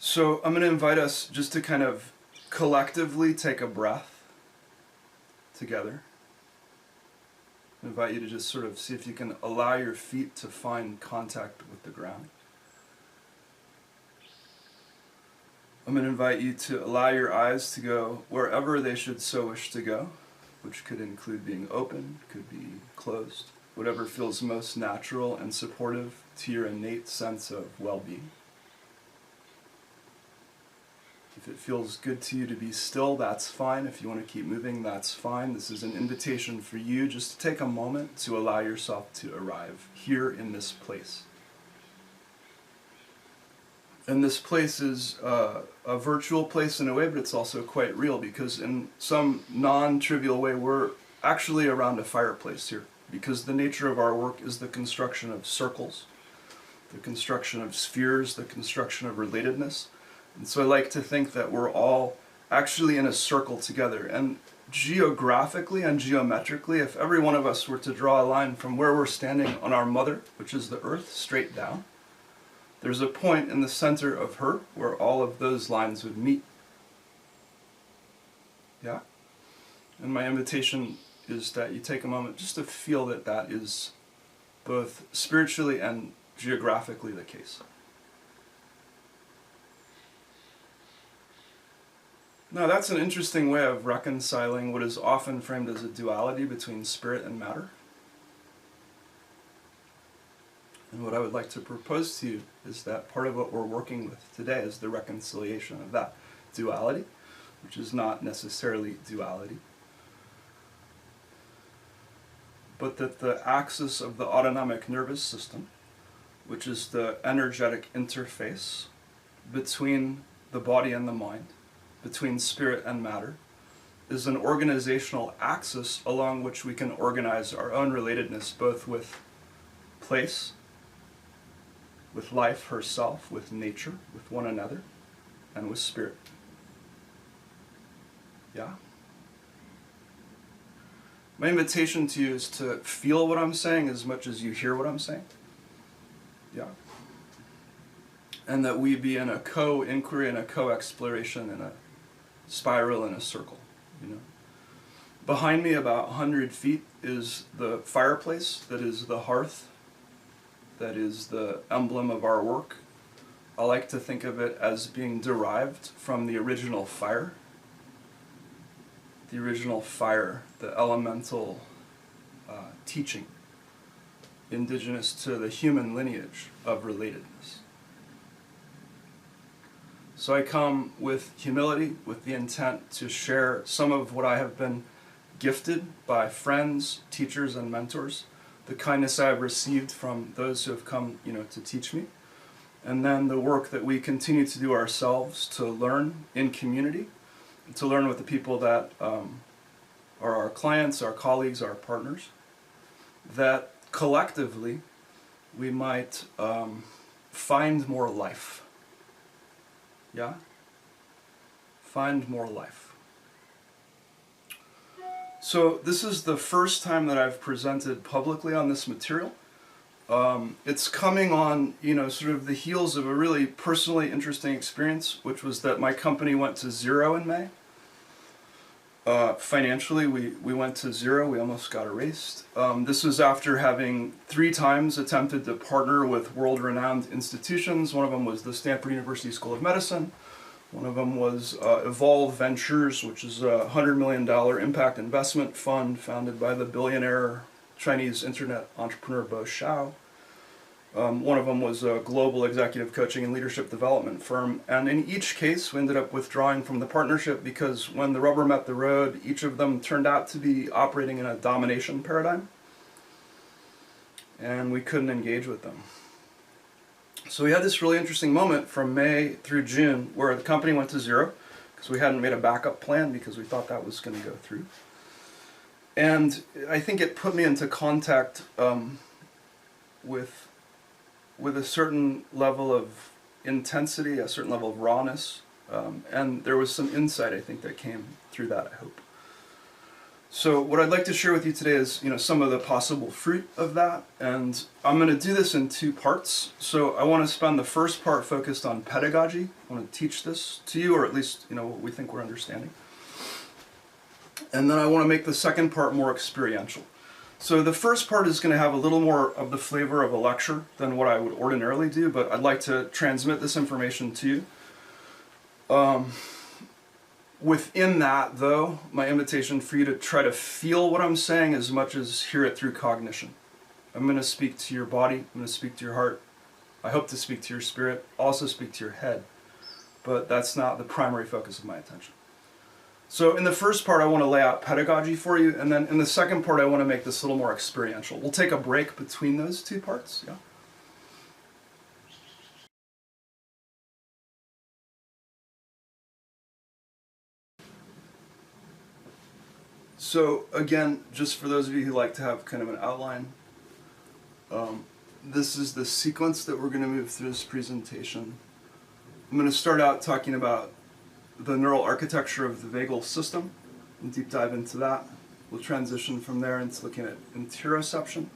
So I'm going to invite us just to kind of collectively take a breath together. I invite you to just sort of see if you can allow your feet to find contact with the ground. I'm going to invite you to allow your eyes to go wherever they should so wish to go, which could include being open, could be closed, whatever feels most natural and supportive to your innate sense of well-being. If it feels good to you to be still, that's fine. If you want to keep moving, that's fine. This is an invitation for you just to take a moment to allow yourself to arrive here in this place. And this place is a virtual place in a way, but it's also quite real because in some non-trivial way, we're actually around a fireplace here because the nature of our work is the construction of circles, the construction of spheres, the construction of relatedness. And so I like to think that we're all actually in a circle together. And geographically and geometrically, if every one of us were to draw a line from where we're standing on our mother, which is the earth, straight down, there's a point in the center of her where all of those lines would meet. Yeah? And my invitation is that you take a moment just to feel that that is both spiritually and geographically the case. Now that's an interesting way of reconciling what is often framed as a duality between spirit and matter. And what I would like to propose to you is that part of what we're working with today is the reconciliation of that duality, which is not necessarily duality, but that the axis of the autonomic nervous system, which is the energetic interface between the body and the mind, between spirit and matter, is an organizational axis along which we can organize our own relatedness both with place, with life herself, with nature, with one another, and with spirit. Yeah? My invitation to you is to feel what I'm saying as much as you hear what I'm saying. Yeah? And that we be in a co-inquiry and a co-exploration and a spiral in a circle, you know. Behind me, about 100 feet, is the fireplace that is the hearth, that is the emblem of our work. I like to think of it as being derived from the original fire. The original fire, the elemental teaching, indigenous to the human lineage of relatedness. So I come with humility, with the intent to share some of what I have been gifted by friends, teachers, and mentors, the kindness I have received from those who have come, to teach me, and then the work that we continue to do ourselves to learn in community, to learn with the people that are our clients, our colleagues, our partners, that collectively we might find more life. Yeah? Find more life. So this is the first time that I've presented publicly on this material. It's coming on, sort of the heels of a really personally interesting experience, which was that my company went to zero in May. Financially, we went to zero. We almost got erased. This was after having 3 times attempted to partner with world-renowned institutions. One of them was the Stanford University School of Medicine. One of them was Evolve Ventures, which is a $100 million impact investment fund founded by the billionaire Chinese internet entrepreneur Bo Xiao. One of them was a global executive coaching and leadership development firm. And in each case, we ended up withdrawing from the partnership because when the rubber met the road, each of them turned out to be operating in a domination paradigm. And we couldn't engage with them. So we had this really interesting moment from May through June where the company went to zero because we hadn't made a backup plan because we thought that was going to go through. And I think it put me into contact with a certain level of intensity, a certain level of rawness, and there was some insight, I think, that came through that, I hope. So what I'd like to share with you today is, some of the possible fruit of that, and I'm going to do this in two parts. So I want to spend the first part focused on pedagogy. I want to teach this to you, or at least, what we think we're understanding. And then I want to make the second part more experiential. So the first part is going to have a little more of the flavor of a lecture than what I would ordinarily do, but I'd like to transmit this information to you. Within that, though, my invitation for you to try to feel what I'm saying as much as hear it through cognition. I'm going to speak to your body, I'm going to speak to your heart, I hope to speak to your spirit, also speak to your head, but that's not the primary focus of my attention. So in the first part, I want to lay out pedagogy for you, and then in the second part, I want to make this a little more experiential. We'll take a break between those two parts, yeah? So again, just for those of you who like to have kind of an outline, this is the sequence that we're going to move through this presentation. I'm going to start out talking about the neural architecture of the vagal system and deep dive into that. We'll transition from there into looking at interoception.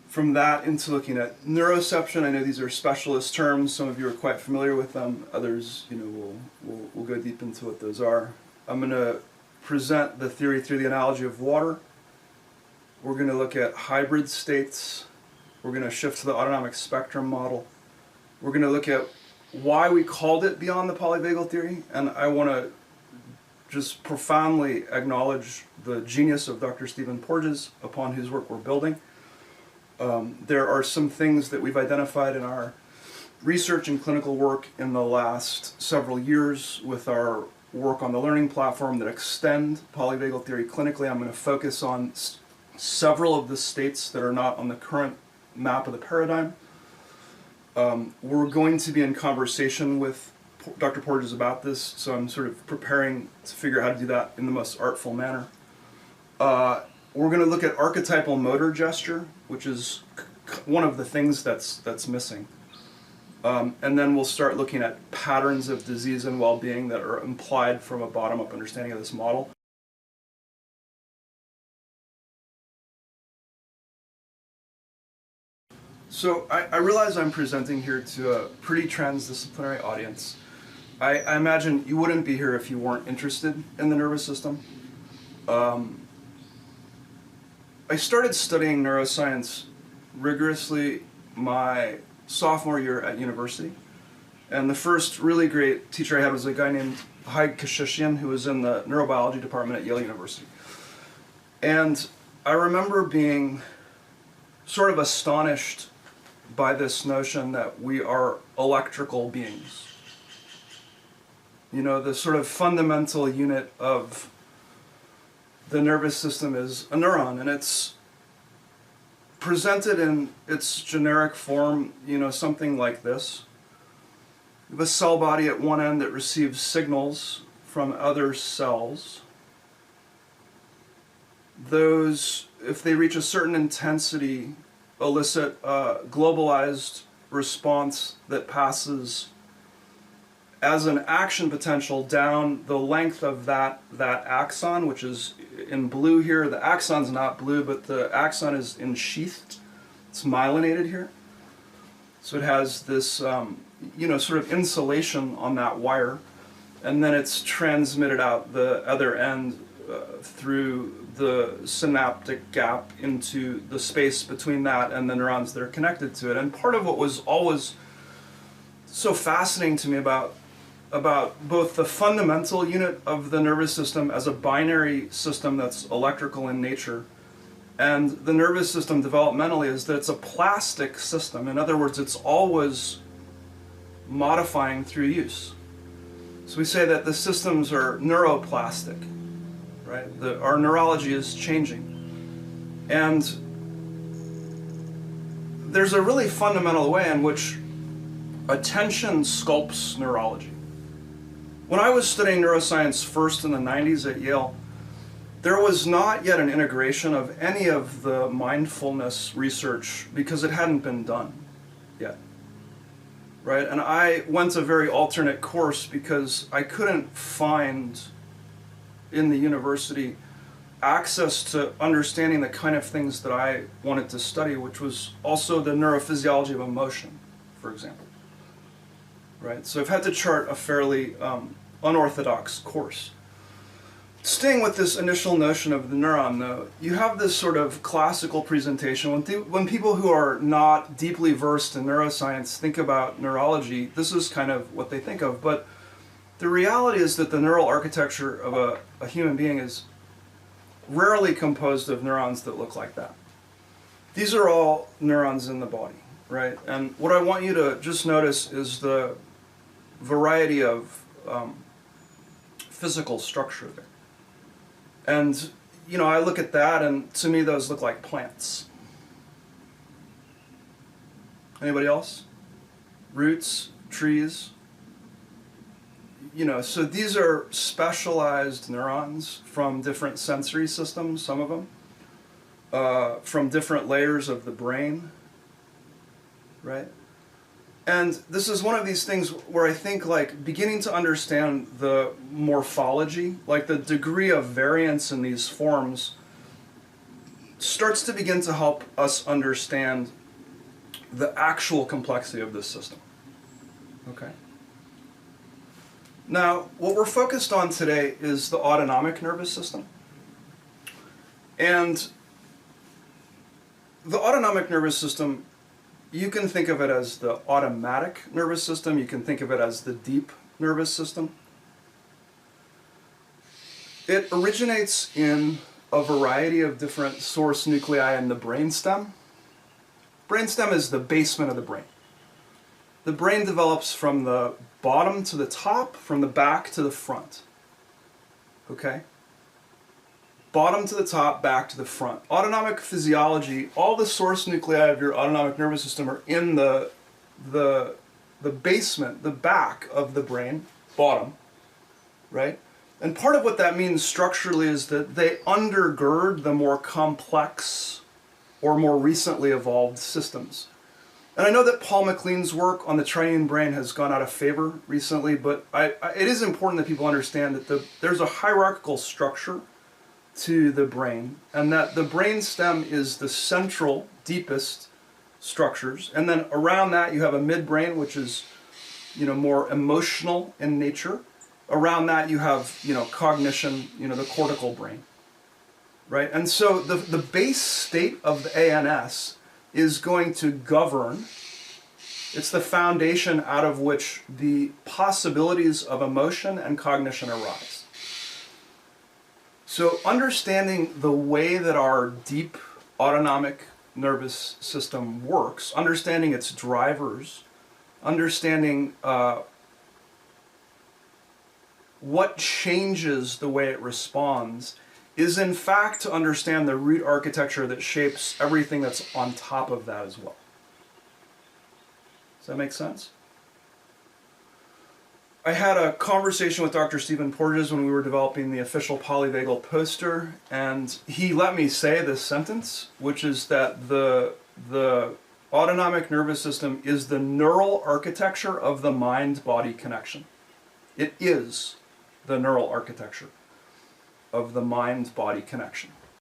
From that into looking at neuroception. I know these are specialist terms. Some of you are quite familiar with them. Others, we'll go deep into what those are. I'm going to present the theory through the analogy of water. We're going to look at hybrid states. We're going to shift to the autonomic spectrum model. We're going to look at why we called it beyond the polyvagal theory, and I want to just profoundly acknowledge the genius of Dr. Stephen Porges, upon whose work we're building. There are some things that we've identified in our research and clinical work in the last several years with our work on the learning platform that extend polyvagal theory clinically. I'm going to focus on several of the states that are not on the current map of the paradigm. We're going to be in conversation with Dr. Porges about this, so I'm sort of preparing to figure out how to do that in the most artful manner. We're going to look at archetypal motor gesture, which is one of the things that's missing. And then we'll start looking at patterns of disease and well-being that are implied from a bottom-up understanding of this model. So I realize I'm presenting here to a pretty transdisciplinary audience. I imagine you wouldn't be here if you weren't interested in the nervous system. I started studying neuroscience rigorously my sophomore year at university. And the first really great teacher I had was a guy named Haig Kashishian, who was in the neurobiology department at Yale University. And I remember being sort of astonished by this notion that we are electrical beings. The sort of fundamental unit of the nervous system is a neuron, and it's presented in its generic form, something like this. You have a cell body at one end that receives signals from other cells. Those, if they reach a certain intensity, elicit a globalized response that passes as an action potential down the length of that axon, which is in blue here. The axon's not blue, but the axon is ensheathed. It's myelinated here. So it has this, sort of insulation on that wire, and then it's transmitted out the other end through the synaptic gap into the space between that and the neurons that are connected to it. And part of what was always so fascinating to me about both the fundamental unit of the nervous system as a binary system that's electrical in nature, and the nervous system developmentally, is that it's a plastic system. In other words, it's always modifying through use. So we say that the systems are neuroplastic, right? Our neurology is changing. And there's a really fundamental way in which attention sculpts neurology. When I was studying neuroscience first in the 90s at Yale, there was not yet an integration of any of the mindfulness research because it hadn't been done yet, right? And I went a very alternate course because I couldn't find in the university access to understanding the kind of things that I wanted to study, which was also the neurophysiology of emotion, for example. Right? So I've had to chart a fairly unorthodox course. Staying with this initial notion of the neuron, though, you have this sort of classical presentation. When people who are not deeply versed in neuroscience think about neurology, this is kind of what they think of. But the reality is that the neural architecture of a human being is rarely composed of neurons that look like that. These are all neurons in the body, right? And what I want you to just notice is the variety of physical structure there. And, you know, I look at that, and to me those look like plants. Anybody else? Roots, trees. You know, so these are specialized neurons from different sensory systems, some of them, from different layers of the brain, right? And this is one of these things where I think, like, beginning to understand the morphology, like the degree of variance in these forms, starts to begin to help us understand the actual complexity of this system. Okay? Now, what we're focused on today is the autonomic nervous system. And the autonomic nervous system, you can think of it as the automatic nervous system. You can think of it as the deep nervous system. It originates in a variety of different source nuclei in the brainstem. Brainstem is the basement of the brain. The brain develops from the bottom to the top, from the back to the front. Okay? Bottom to the top, back to the front. Autonomic physiology, all the source nuclei of your autonomic nervous system are in the basement, the back of the brain, bottom, right? And part of what that means structurally is that they undergird the more complex or more recently evolved systems. And I know that Paul MacLean's work on the triune brain has gone out of favor recently, but it is important that people understand that there's a hierarchical structure to the brain, and that the brain stem is the central, deepest structures, and then around that you have a midbrain, which is, you know, more emotional in nature. Around that you have, you know, cognition, you know, the cortical brain, right? And so the base state of the ANS is going to govern. It's the foundation out of which the possibilities of emotion and cognition arise. So understanding the way that our deep autonomic nervous system works, understanding its drivers, understanding what changes the way it responds, is in fact to understand the root architecture that shapes everything that's on top of that as well. Does that make sense? I had a conversation with Dr. Stephen Porges when we were developing the official polyvagal poster, and he let me say this sentence, which is that the autonomic nervous system is the neural architecture of the mind-body connection. It is the neural architecture of the mind-body connection.